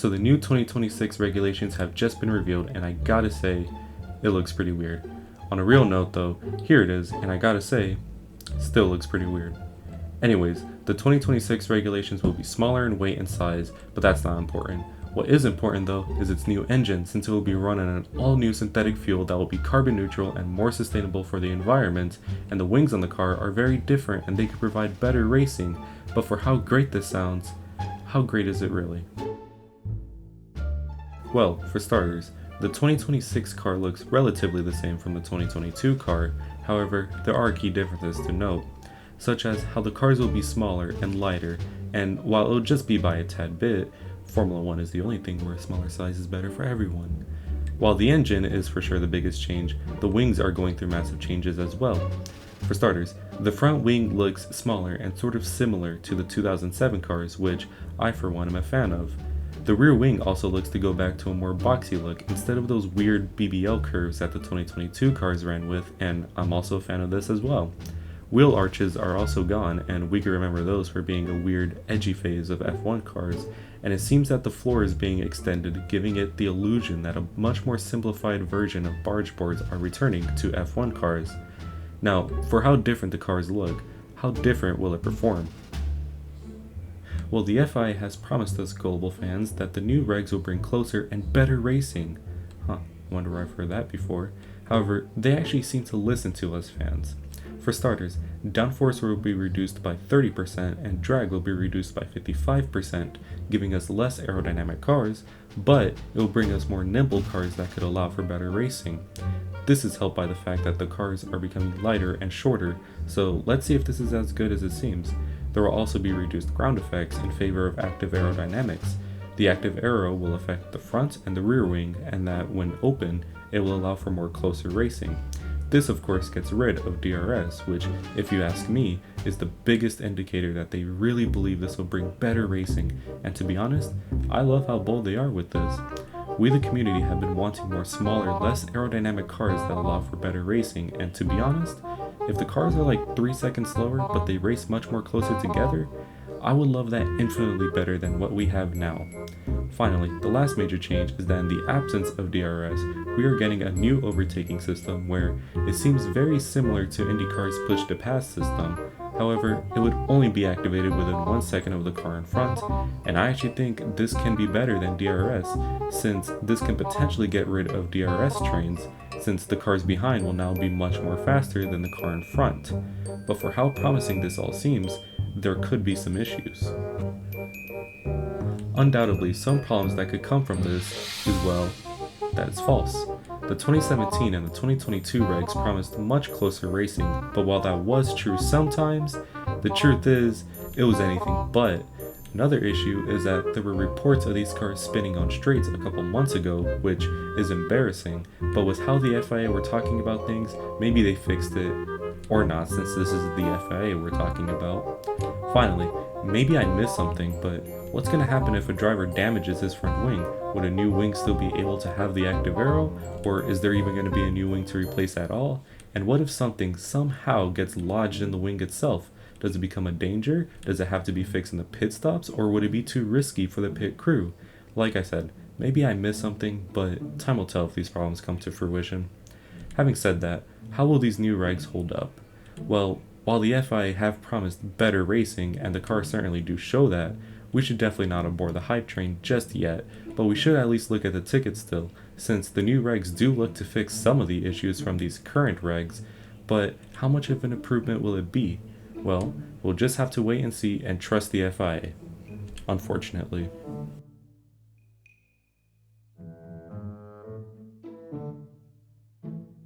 So the new 2026 regulations have just been revealed, and I gotta say, it looks pretty weird. On a real note though, here it is, and I gotta say, still looks pretty weird. Anyways, the 2026 regulations will be smaller in weight and size, but that's not important. What is important though is its new engine, since it will be run on an all-new synthetic fuel that will be carbon neutral and more sustainable for the environment, and the wings on the car are very different and they could provide better racing. But for how great this sounds, how great is it really? Well, for starters, the 2026 car looks relatively the same from the 2022 car. However, there are key differences to note, such as how the cars will be smaller and lighter, and while it'll just be by a tad bit, Formula 1 is the only thing where a smaller size is better for everyone. While the engine is for sure the biggest change, the wings are going through massive changes as well. For starters, the front wing looks smaller and sort of similar to the 2007 cars, which I for one am a fan of. The rear wing also looks to go back to a more boxy look instead of those weird BBL curves that the 2022 cars ran with, and I'm also a fan of this as well. Wheel arches are also gone, and we can remember those for being a weird, edgy phase of F1 cars, and it seems that the floor is being extended, giving it the illusion that a much more simplified version of barge boards are returning to F1 cars. Now, for how different the cars look, how different will it perform? Well, the FIA has promised us gullible fans that the new regs will bring closer and better racing. Wonder where I've heard that before. However, they actually seem to listen to us fans. For starters, downforce will be reduced by 30% and drag will be reduced by 55%, giving us less aerodynamic cars, but it will bring us more nimble cars that could allow for better racing. This is helped by the fact that the cars are becoming lighter and shorter, so let's see if this is as good as it seems. There will also be reduced ground effects in favor of active aerodynamics. The active aero will affect the front and the rear wing, and that when open, it will allow for more closer racing. This of course gets rid of DRS, which, if you ask me, is the biggest indicator that they really believe this will bring better racing, and to be honest, I love how bold they are with this. We the community have been wanting more smaller, less aerodynamic cars that allow for better racing, and to be honest, if the cars are like 3 seconds slower but they race much more closer together, I would love that infinitely better than what we have now. Finally, the last major change is that in the absence of DRS, we are getting a new overtaking system where it seems very similar to IndyCar's push to pass system. However, it would only be activated within 1 second of the car in front, and I actually think this can be better than DRS, since this can potentially get rid of DRS trains, since the cars behind will now be much more faster than the car in front. But for how promising this all seems, there could be some issues. Undoubtedly, some problems that could come from this is, well, that it's false. The 2017 and the 2022 regs promised much closer racing, but while that was true sometimes, the truth is, it was anything but. Another issue is that there were reports of these cars spinning on straights a couple months ago, which is embarrassing, but with how the FIA were talking about things, maybe they fixed it, or not, since this is the FIA we're talking about. Finally, maybe I missed something, but what's going to happen if a driver damages his front wing? Would a new wing still be able to have the active aero, or is there even going to be a new wing to replace at all? And what if something somehow gets lodged in the wing itself? Does it become a danger? Does it have to be fixed in the pit stops, or would it be too risky for the pit crew? Like I said, maybe I missed something, but time will tell if these problems come to fruition. Having said that, how will these new regs hold up? Well, while the FIA have promised better racing, and the cars certainly do show that, we should definitely not aboard the hype train just yet, but we should at least look at the ticket still, since the new regs do look to fix some of the issues from these current regs, but how much of an improvement will it be? Well, we'll just have to wait and see and trust the FIA, unfortunately.